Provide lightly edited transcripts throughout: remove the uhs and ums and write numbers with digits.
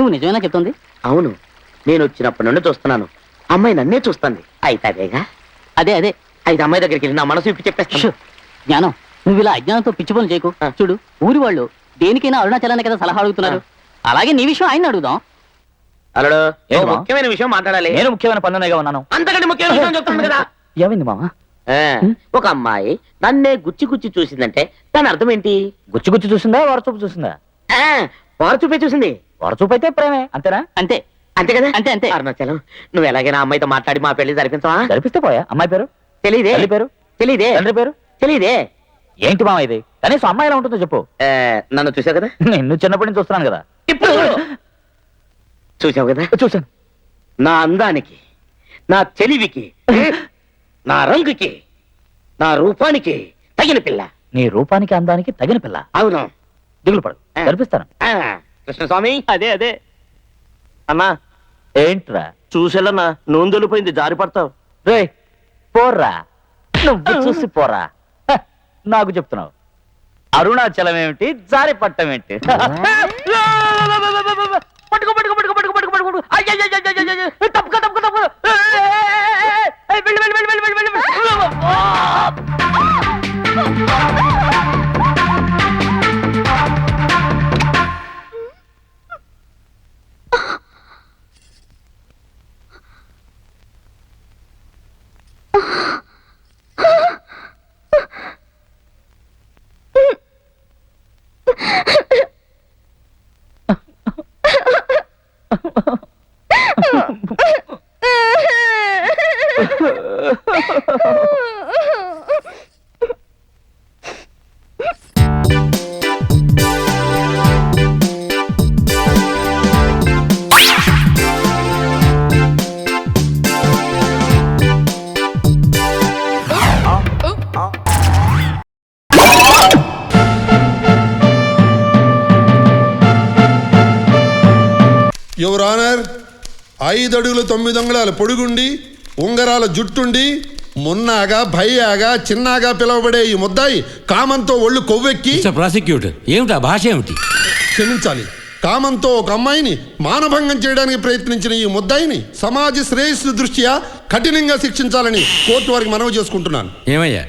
నువ్వు నిజమేనా చెప్తుంది? అవును, నేను వచ్చినప్పటి నుండి చూస్తున్నాను. అమ్మాయి నన్నే చూస్తుంది. అయితే అదేగా. అదే అదే. అయితే అమ్మాయి దగ్గరికి వెళ్ళి నా మనసు ఇప్పి చెప్పేస్తాను. జ్ఞానం, నువ్వు ఇలా అజ్ఞానంతో పిచ్చి పనులు చేయకు. చూడు, ఊరి వాళ్ళు దేనికైనా అరుణాచలాన్ని కదా సలహా అడుగుతున్నారు. అలాగే నీ విషయం ఆయన అడుగుదాం. అల్లుడు, ముఖ్యమైన విషయం మాట్లాడాలి. నేను ముఖ్యమైన పనులుగా ఉన్నాను. అంతకంటే ముఖ్యమైన విషయం చెప్తాను కదా. ఏమైంది మామ? ఒక అమ్మాయి నన్నే గుచ్చి గుచ్చి చూసిందంటే దాని అర్థం ఏంటి? గుచ్చి గుచ్చి చూసిందా, వరచూపు చూసిందా? వారచూపే చూసింది. వరచూపు అయితే ప్రేమే, అంతేనా? అంతే అంతే కదా. అంతే అంతే. అరుణాచలం, నువ్వు ఎలాగైనా అమ్మాయితో మాట్లాడి మా పెళ్లి జరిపించవా? జరిపిస్తే పోయా. అమ్మాయి పేరు తెలీదే. తల్లి పేరు తెలీదే. తండ్రి పేరు తెలీదే. ఏంటి మామ ఇది? కనీసం అమ్మాయి ఎలా ఉంటుందో చెప్పు. నన్ను చూసావు కదా. నిన్ను చిన్నప్పటి నుంచి చూస్తున్నాను కదా. ఇప్పుడు చూసావు కదా. చూశాను. నా అందానికి, నా తెలివికి, నా రంగుకి, నా రూపానికి తగిన పిల్ల. నీ రూపానికి అందానికి తగిన పిల్ల. అవును. దిగులు పడు, జరిపిస్తాను. కృష్ణస్వామి, అదే అదే. అన్నా ఏంట్రా చూసేలన్నా నూనెలిపోయింది, జారి పడతావు. రే పోర్రా, నువ్వు చూసి పోరా. నాకు చెప్తున్నావు అరుణాచలం ఏమిటి, జారి పట్టం ఏంటి? పట్టుకో పట్టుకో పట్టుకో పట్టుకో పట్టుకో పట్టుకో. తప్పుకో తప్పుకో తప్పుకో. వెళ్ళి వెళ్ళి వెళ్ళి వెళ్ళి వెళ్ళి వెళ్ళి. యువర్ ఆనర్, 5 అడుగులు 9 అంగుళాల పొడుగుండి, ఉంగరాల జుట్టుండి, మున్నాగా భయ్యాగా చిన్నాగా పిలువబడే ఈ ముద్దాయి కామంతో ఒళ్ళు కొవ్వెక్కి. ప్రాసిక్యూటర్, ఏమిటా భాష ఏమిటి? క్షమించాలి. కామంతో ఒక అమ్మాయిని మానభంగం చేయడానికి ప్రయత్నించిన ఈ ముద్దాయిని సమాజ శ్రేయస్సు దృష్ట్యా కఠినంగా శిక్షించాలని కోర్టు వారికి మనవి చేసుకుంటున్నాను. ఏమయ్యా,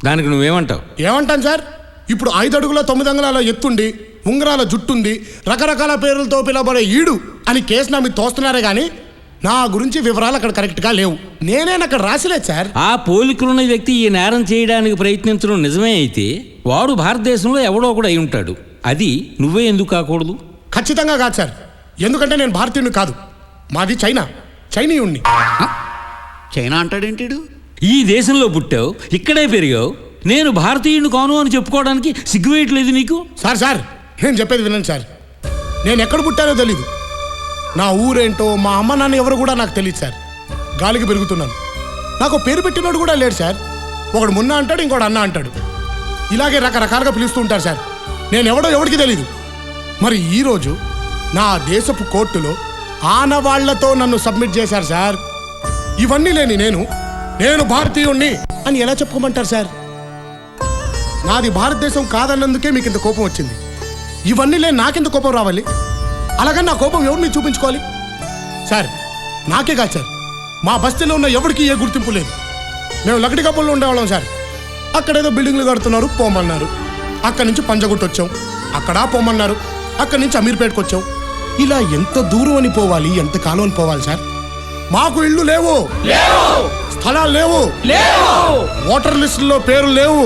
దానికి నువ్వేమంటావు? ఏమంటాను సార్? ఇప్పుడు 5 అడుగుల 9 అంగుళాల ఎత్తుండి, ఉంగరాల జుట్టుంది, రకరకాల పేర్లతో పిలవబడే ఈడు అని కేసు నా మీద తోస్తున్నారే కానీ నా గురించి వివరాలు అక్కడ కరెక్ట్గా లేవు. నేనేను అక్కడ రాసిలేదు సార్. ఆ పోలికలున్న వ్యక్తి ఈ నేరం చేయడానికి ప్రయత్నించడం నిజమే అయితే వాడు భారతదేశంలో ఎవడో కూడా అయి ఉంటాడు. అది నువ్వే ఎందుకు కాకూడదు? ఖచ్చితంగా కాదు సార్. ఎందుకంటే నేను భారతీయుని కాదు, మాది చైనీయుణ్ణి. చైనా అంటాడేంటి? ఈ దేశంలో పుట్టావు, ఇక్కడే పెరిగావు, నేను భారతీయుని కాను అని చెప్పుకోవడానికి సిగ్గువేయట్లేదు నీకు? సార్ నేను చెప్పేది వినండి సార్. నేను ఎక్కడ పుట్టానో తెలీదు, నా ఊరేంటో మా అమ్మ నాన్న ఎవరు కూడా నాకు తెలియదు సార్. గాలికి పెరుగుతున్నాను. నాకు పేరు పెట్టినోడు కూడా లేడు సార్. ఒకడు మున్న అంటాడు, ఇంకోటి అన్న అంటాడు. ఇలాగే రకరకాలుగా పిలుస్తూ ఉంటారు సార్. నేను ఎవడికి తెలీదు. మరి ఈరోజు నా దేశపు కోర్టులో ఆనవాళ్లతో నన్ను సబ్మిట్ చేశారు సార్. ఇవన్నీ లేని నేను భారతీయుణ్ణి అని ఎలా చెప్పుకోమంటారు సార్? నాది భారతదేశం కాదన్నందుకే మీకు ఇంత కోపం వచ్చింది. ఇవన్నీ లేని నాకెంత కోపం రావాలి? అలాగని నా కోపం ఎవరు మీరు చూపించుకోవాలి సార్? నాకే కాదు సార్, మా బస్తీలో ఉన్న ఎవరికి ఏ గుర్తింపు లేదు. మేము లకడి కప్పుల్లో ఉండేవాళ్ళం సార్. అక్కడేదో బిల్డింగ్లు కడుతున్నారు, పోమన్నారు. అక్కడి నుంచి పంజగుట్ట వచ్చాం, అక్కడ పోమన్నారు. అక్కడి నుంచి అమీర్పేటకు వచ్చాం. ఇలా ఎంత దూరం అని పోవాలి, ఎంత కాలం అని పోవాలి సార్? మాకు ఇళ్ళు లేవు, స్థలాలు లేవు, ఓటర్ లిస్టుల్లో పేర్లు లేవు,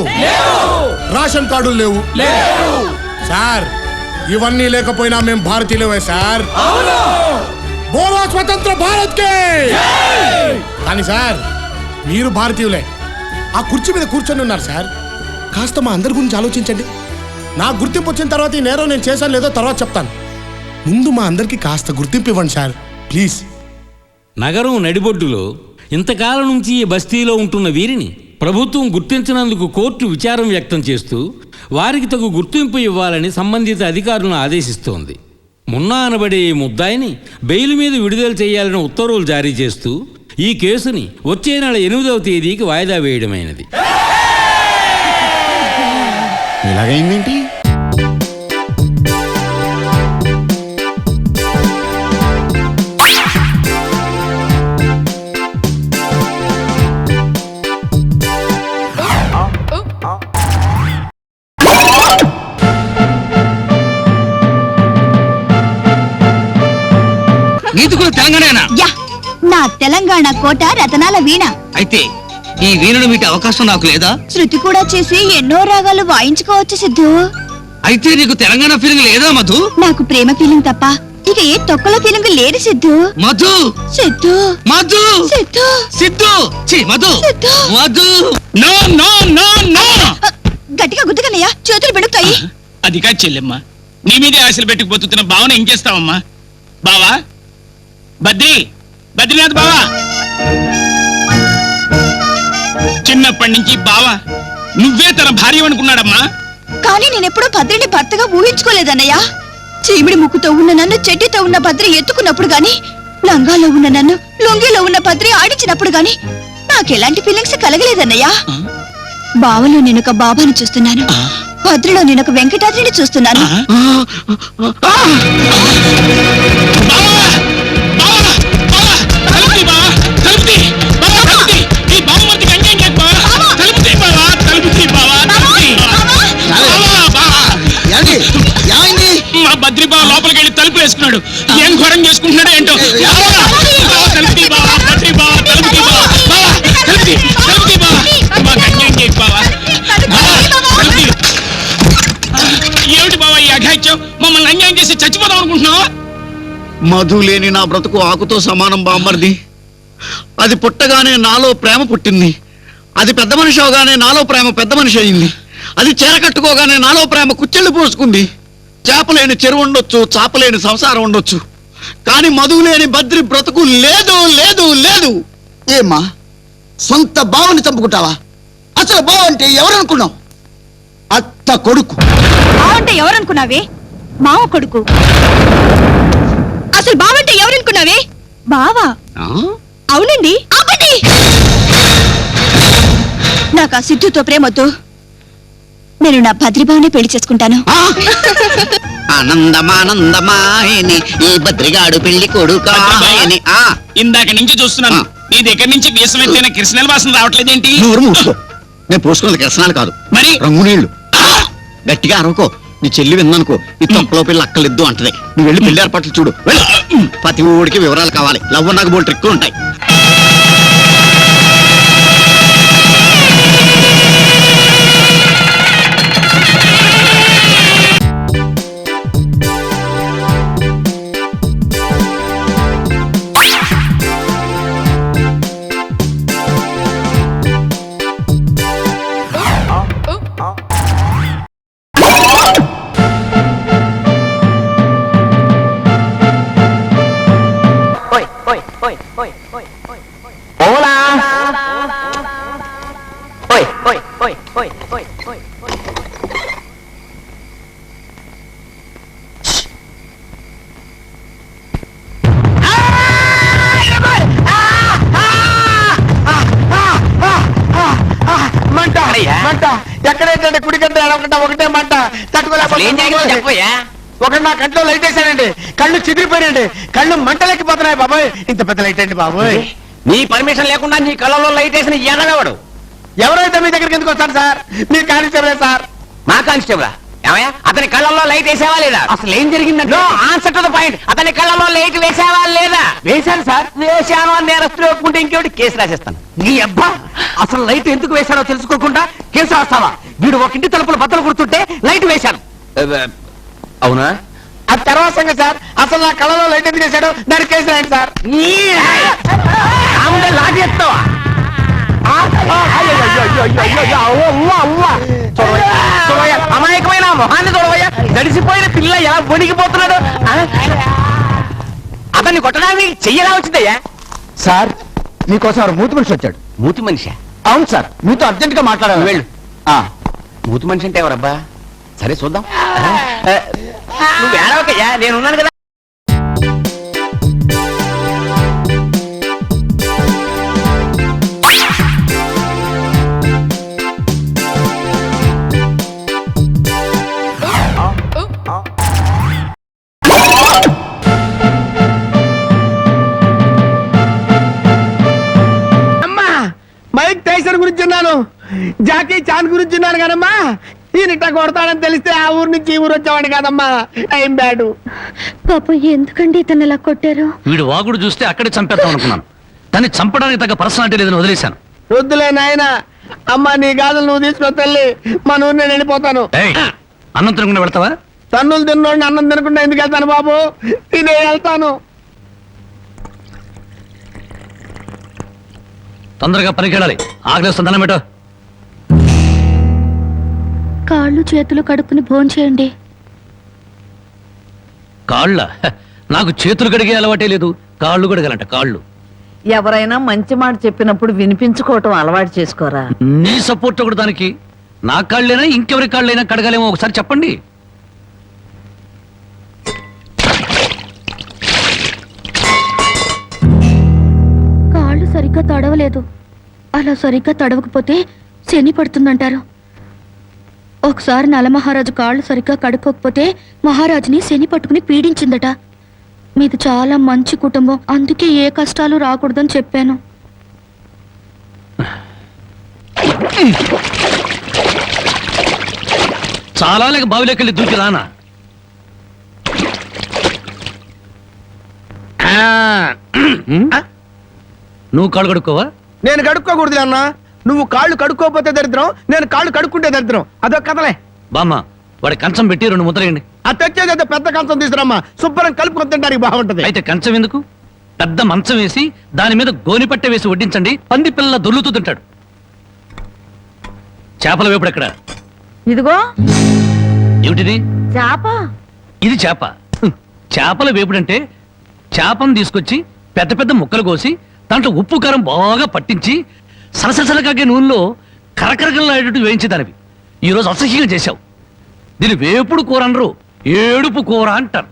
రేషన్ కార్డులు లేవు సార్. ఇవన్నీ లేకపోయినా మేము భారతీయులమే సార్. బోలో స్వతంత్ర భారత్ కే. కానీ సార్, మీరు భారతీయులే, ఆ కుర్చీ మీద కూర్చొని ఉన్నారు సార్. కాస్త మా అందరి గురించి ఆలోచించండి. నాకు గుర్తింపు వచ్చిన తర్వాత ఈ నేరం నేను చేశాను లేదో తర్వాత చెప్తాను. ముందు మా అందరికి కాస్త గుర్తింపు ఇవ్వండి సార్, ప్లీజ్. నగరం నడిబొడ్డులో ఇంతకాలం నుంచి ఈ బస్తీలో ఉంటున్న వీరిని ప్రభుత్వం గుర్తించినందుకు కోర్టు విచారం వ్యక్తం చేస్తూ వారికి తగు గుర్తింపు ఇవ్వాలని సంబంధిత అధికారులను ఆదేశిస్తోంది. మున్నా అనబడే ఈ ముద్దాయిని బెయిల్ మీద విడుదల చేయాలని ఉత్తర్వులు జారీ చేస్తూ ఈ కేసుని వచ్చే నెల 8వ తేదీకి వాయిదా వేయడమైనది. ఇలాగైందేంటి? నీది కూడా తెలంగాణనా? యా, నా తెలంగాణ కోట రతనాల వీణ. అయితే ఈ వీణను మీటి అవకాశం నాకు లేదా? శృతి కూడా చేసి ఎన్నో రాగాలు వాయించుకోవచ్చు సిద్ధు. అయితే నీకు తెలంగాణ ఫీలింగ్ లేదా మధు? నాకు ప్రేమ ఫీలింగ్ తప్ప ఇక ఏ తొక్కల ఫీలింగ్ లేదు సిద్ధు. మధు సిద్ధు మధు సిద్ధు సిద్ధు ఛీ, Madhu Siddhu. Madhu no no no no. గట్టిగా గుద్దుకన్నయ్యా, చేతులు పెడుగుతాయి. అది కాదు చెల్లెమ్మ, నీ మీదే ఆశలు పెట్టుకుపోతున్న బావన ఏం చేస్తావమ్మా? బావా బద్రీనాథ్ బావా, చిన్నప్పటి నుంచి బావా నువ్వే తన భార్య అనుకున్నాడమ్మా. కానీ నేనెప్పుడూ భద్రిని భర్తగా ఊహించుకోలేదన్నయ్యా. చీమిడి ముక్కుతో ఉన్న నన్ను చెడ్డితో ఉన్న భద్రి ఎత్తుకున్నప్పుడు గాని, లంగాలో ఉన్న నన్ను లొంగిలో ఉన్న భద్రి ఆడించినప్పుడు గాని నాకెలాంటి ఫీలింగ్స్ కలగలేదన్నయ్యా. బావలో నేనొక బాబాను చూస్తున్నాను, భద్రలో నేనొక వెంకటాద్రిని చూస్తున్నాను. మా బద్రి బావ లోపలికి వెళ్ళి తలుపు వేసుకున్నాడు. ఏం ఘోరం చేసుకుంటున్నాడు ఏంటో. తలుపుతీ బావా, బద్రి బావా, తలుపుతీ బావా, తలుపుతీ బావా, మాకు అన్యాయం చేయకు బావా. ఏమిటి బావా ఈ అఘాయిత్యం? మమ్మల్ని అన్యాయం చేసి చచ్చిపోదాం అనుకుంటున్నావా? మధు లేని నా బ్రతుకు ఆకుతో సమానం బామ్మర్ది. అది పుట్టగానే నాలో ప్రేమ పుట్టింది. అది పెద్ద మనిషి అవగానే నాలో ప్రేమ పెద్ద మనిషి అయింది. అది చీర కట్టుకోగానే నాలో ప్రేమ కుచ్చెళ్ళు పోసుకుంది. చేపలేని చెరువు ఉండొచ్చు, చాపలేని సంసారం ఉండొచ్చు, కానీ మధువు లేని బద్రి బ్రతుకు లేదు లేదు లేదు. ఏమ్మా, సొంత బావని చంపుకుంటావా? అసలు బావ అంటే ఎవరనుకున్నావు? అత్త కొడుకు. బావంటే ఎవరనుకున్నావే? మావ కొడుకు. అసలు బావంటే ఎవరనుకున్నావే? బావా. అవునండి. ఆపండి. నాకు ఆ సిద్ధుతో ప్రేమొద్దు. నేను నా భద్రిబావనే పెళ్లి చేసుకుంటాను. ఆనందమానందమాయని ఈ బద్రిగాడు పెళ్లి కొడుకాయని. ఇందాక నుంచి చూస్తున్నాను, నీ దగ్గర నుంచి వీసమెత్తైన కృష్ణల వాసన రావట్లేదేంటి? నోరు మూసుకో. నేను పోసుకున్నది కిరసనాలు కాదు, మరి రంగు నీళ్లు. గట్టిగా అరవకో, నీ చెల్లి విందనుకో ఈ తొక్కలో పిల్ల అక్కలిద్దు అంటది. నువ్వు వెళ్ళి పెళ్లి ఏర్పాట్లు చూడు. ప్రతి ఊడికి వివరాలు కావాలి. లవ్వ నాకు బోల్ ట్రిక్కులు ఉంటాయి. ఎక్కడైతే కుడికంటే ఎడవకంట ఒకటే మంట తట్టుకోలేకపోయా. ఒకటి నా కంట్లో లైట్ వేసానండి, కళ్ళు చిదిరిపోయానండి, కళ్ళు మంటలెక్కిపోతున్నాయి బాబోయ్. ఇంత పెద్ద లైట్ అండి బాబోయ్. నీ పర్మిషన్ లేకుండా నీ కళ్ళలో లైట్ వేసిన ఎడగవాడు ఎవరైతే మీ దగ్గరికి ఎందుకు వస్తాడు సార్? మీరు కానిస్టేబులే సార్. మా కానిస్టేబుల్ ఏమయ్యా? అతని కళ్ళల్లో లైట్ వేసావా లేదా? అసలు ఏం జరిగిందంటే ఆన్సర్ టు ద పాయింట్. అతని కళ్ళల్లో లైట్ వేసావా లేదా? వేశాను సార్. వేశాను అని నేరస్తులు ఒప్పుకుంటే ఇంకేమిటి కేసు రాసేస్తాను. నీ అబ్బా, అసలు లైట్ ఎందుకు వేశాడో తెలుసుకోకుండా కేసు రాస్తావా? వీడు ఒక ఇంటి తలుపులు బద్దలు కుడుతుంటే లైట్ వేశాను. అవునా? అది తర్వాత సంగతి సార్. అసలు నా కళ్ళలో లైట్ ఎందుకు వేశాడు, దానికి కేసు రాయండి సార్. లాగేస్తావా? అమాయకమైన మొహాన్ని చూడవయ్యా, గడిసిపోయిన పిల్ల ఎలా వణికిపోతున్నాడు. అతన్ని కొట్టడానికి చెయ్యలా వచ్చిందయ్యా. సార్ మీకోసం ఎవరు మూతి మనిషి వచ్చాడు. మూతి మనిషి? అవును సార్, మీతో అర్జెంట్ గా మాట్లాడాలి. వెళ్ళు. మూతి మనిషి అంటే ఎవరబ్బా? సరే చూద్దాం. నువ్వు ఏడవకయ్యా, నేనున్నాను కదా. మైక్ టైసన్ గురించి విన్నాను, జాకీ చాన్ గురించి విన్నాను కానమ్మా, ఈయన ఇట్ట కొడతాడని తెలిస్తే ఆ ఊరు నుంచి ఈ ఊరు వచ్చేవాడు కాదమ్మా. ఏం బ్యాడు. పాపం ఎందుకండి ఇతను ఇలా కొట్టారు? వీడు వాగుడు చూస్తే అక్కడే చంపేద్దాం అనుకున్నాను. దాన్ని చంపడానికి తగ్గ పర్సనాలిటీ లేదని వదిలేశాను. వద్దులే నాయన. అమ్మా నీ గాజులు నువ్వు తీసుకుని తల్లి, మా ఊరు నేను వెళ్ళిపోతాను. ఏయ్, అన్నం తినకుండా వెళ్తావా? తన్నులు తిన్నోడిని అన్నం తినకుండా ఎందుకు వెళ్తాను బాబు? తినే వెళ్తాను. తొందరగా పనికి వెళ్ళాలి. ఆకలిస్తుంది, దండం పెట్టు. కాళ్ళు చేతులు కడుక్కుని భోంచేయండి. కాళ్ళ? నాకు చేతులు కడిగే అలవాటే లేదు. కాళ్ళు కడగాలంట, కాళ్ళు. ఎవరైనా మంచి మాట చెప్పినప్పుడు వినిపించుకోవటం అలవాటు చేసుకోరా. నీ సపోర్ట్ ఒకటి దానికి. నా కాళ్ళైనా ఇంకెవరి కాళ్ళైనా కడగాలేమో ఒకసారి చెప్పండి. కాళ్ళు సరిగ్గా తడవలేదు. అలా సరిగ్గా తడవకపోతే శని పడుతుందంటారు. ఒకసారి నలమహారాజు కాళ్ళు సరిగ్గా కడుక్కోకపోతే మహారాజుని శని పట్టుకుని పీడించిందట. మీది చాలా మంచి కుటుంబం, అందుకే ఏ కష్టాలు రాకూడదని చెప్పాను. చాలా లేక బావిలోకెళ్ళి దూకి రానా? నువ్వు కాళ్ళు కడుక్కోవా? నేను కడుక్కోకూడదు అన్న. నువ్వు కాళ్ళు కడుక్కోపోతే దరిద్రం, నేను కాళ్ళు కడుక్కుంటే దరిద్రం. అదొక కథలే. బామ్మ, వాడి కంచం పెట్టి 2 ముద్దలేయండి. అది తెచ్చేది పెద్ద కంచం తీసుకురమ్మా, శుభ్రం కలుపుకొని తింటానికి బాగుంటది. అయితే కంచం ఎందుకు? పెద్ద మంచం వేసి దాని మీద గోనిపట్టె వేసి వడ్డించండి. పంది పిల్లల దొర్లుతూ తింటాడు. చేపల వేపుడు ఎక్కడ? ఇదిగో ఏమిటిది? చేప. ఇది చేప. చేపల వేపుడంటే చేపను తీసుకొచ్చి పెద్ద పెద్ద ముక్కలు కోసి దాంట్లో ఉప్పు కారం బాగా పట్టించి సలసలకాగే నూనెలో కరకరకలాడేటట్టు వేయించేదానివి. ఈరోజు అసహ్యంగా చేశావు. దీని వేపుడు కూర అనరు, ఏడుపు కూర అంటారు.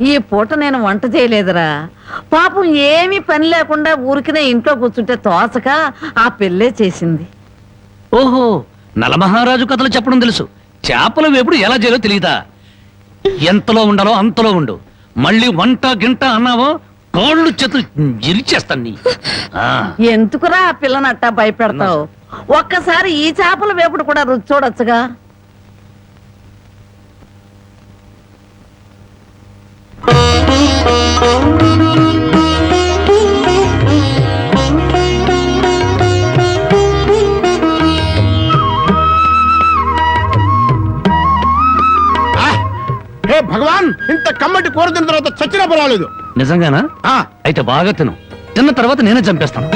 ఈ పూట నేను వంట చేయలేదురా. పాపం ఏమీ పని లేకుండా ఊరికినే ఇంట్లో కూర్చుంటే తోసక ఆ పెళ్ళే చేసింది. ఓహో, నలమహారాజు కథలు చెప్పడం తెలుసు. చేపల వేపుడు ఎలా చేయాలో తెలియదా? ఎంతలో ఉండాలో అంతలో ఉండు. మళ్ళీ వంట గింట అన్నావో కాళ్ళు చేతులు ఇరిచేస్తాను నీ. ఎందుకురా ఆ పిల్లనట్టా భయపెడతావు? ఒక్కసారి ఈ చేపల వేపుడు కూడా రుచి చూడొచ్చుగా. హే భగవాన్, ఇంత కమ్మటి కూర తిన్న తర్వాత చచ్చినా పర్వాలేదు. నిజంగానా? అయితే బాగా తిను. తిన్న తర్వాత నేనే చంపేస్తాను.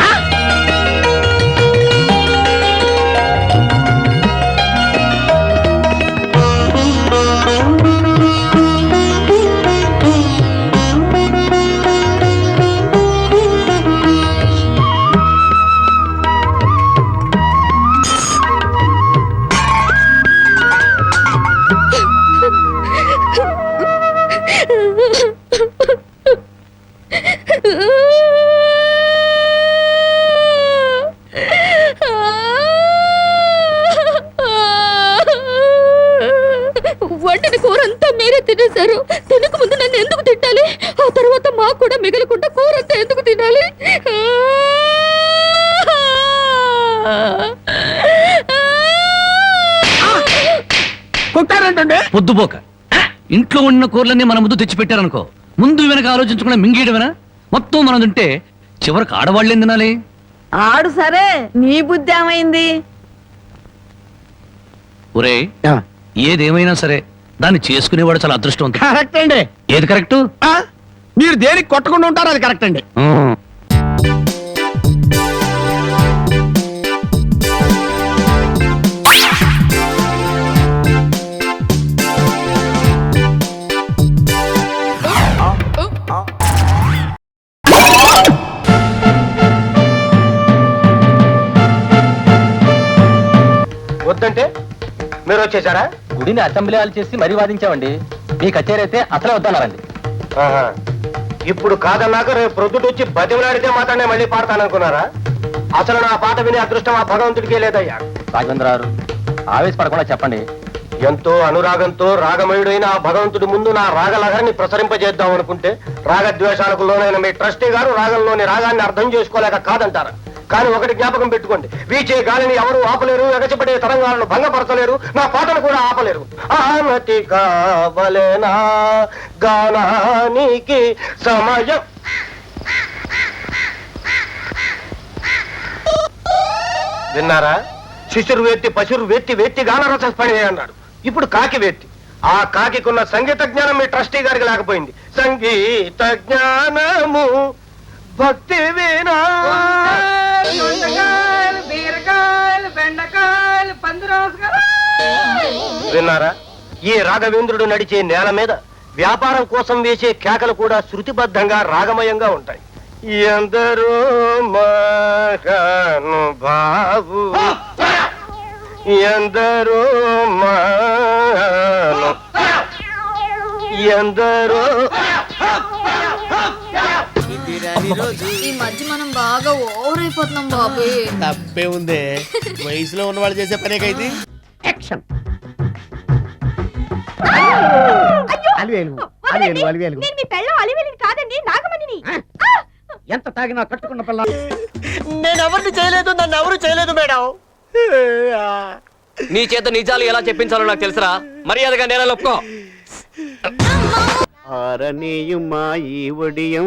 వండిన కూర అంతా మీరే తినేశారు. తినక ముందు నన్ను ఎందుకు తిట్టాలి? ఆ తర్వాత మాకు కూడా మిగలకుండా కూర అంతా ఎందుకు తినాలి? పొద్దుపోక ఇంట్లో ఉన్న కూరలన్నీ మన ముందు తెచ్చిపెట్టారనుకో, ముందు వెనక ఆలోచించకుండా మింగేయడమేనా? మొత్తం మనం తింటే చివరికి ఆడవాళ్ళేం తినాలి? ఆడు సరే, నీ బుద్ధి ఏమైంది? ఒరే, ఏదేమైనా సరే దాన్ని చేసుకునేవాడు చాలా అదృష్టవంతుడు. కరెక్ట్ అండి. ఏది కరెక్ట్? మీరు దేనికి కొట్టకుండా ఉంటారు, అది కరెక్ట్ అండి. వద్దంటే మీరు వచ్చేసారా? గుడిని అసెంబ్లీ హాల్ చేసి మరీ వాదించామండి. మీ కచేరీ అయితే అసలే వద్దన్నారండి. ఇప్పుడు కాదన్నాక రేపు ప్రొద్దుట వచ్చి బతిమలాడితే మాత్రమే మళ్ళీ పాడతాననుకున్నారా? అసలు నా పాట వినే అదృష్టం ఆ భగవంతుడికే లేదయ్యా. రాఘవేంద్రరావు, ఆవేశపడకుండా చెప్పండి. ఎంతో అనురాగంతో రాగమయుడైన ఆ భగవంతుడి ముందు నా రాగలహరిని ప్రసరింపజేద్దాం అనుకుంటే రాగద్వేషాలకు లోనైన మీ ట్రస్టీ గారు రాగంలోని రాగాన్ని అర్థం చేసుకోలేక కాదంటారు. కానీ ఒకటి జ్ఞాపకం పెట్టుకోండి, వీచే గాలిని ఎవరు ఆపలేరు, ఎగచపడే తరంగాలను భంగపరచలేరు, నా పాటను కూడా ఆపలేరు. ఆనతి కావలెనా గానానికి సమయం. విన్నారా? శిశురు వేత్తి పశురు వేత్తి వేత్తి గానరసపడి అన్నాడు. ఇప్పుడు కాకి వేత్తి. ఆ కాకికున్న సంగీత జ్ఞానం మీ ట్రస్టీ గారికి లేకపోయింది. సంగీత జ్ఞానము భక్తి వినా. విన్నారా? ఈ రాఘవేంద్రుడు నడిచే నేల మీద వ్యాపారం కోసం వేసే కేకలు కూడా శృతిబద్ధంగా రాగమయంగా ఉంటాయి. ఎందరో మహానుభావు, ఎందరో ఎందరో. ఈ మధ్య మనం బాగా ఓవర్ అయిపోతున్నాం బాబు. తప్పే ఉందే, వయసులో ఉన్న వాళ్ళు చేసే పనేకైతే. ఎంత తాగినా కట్టుకున్న పిల్ల. నేను ఎవరిని చేయలేదు, నన్ను ఎవరు చేయలేదు మేడం. నీ చేత నిజాలు ఎలా చెప్పించాలో నాకు తెలుసురా. మర్యాదగా నేల ఒప్పుకో. ఆరనీయుమా ఈ ఒడియం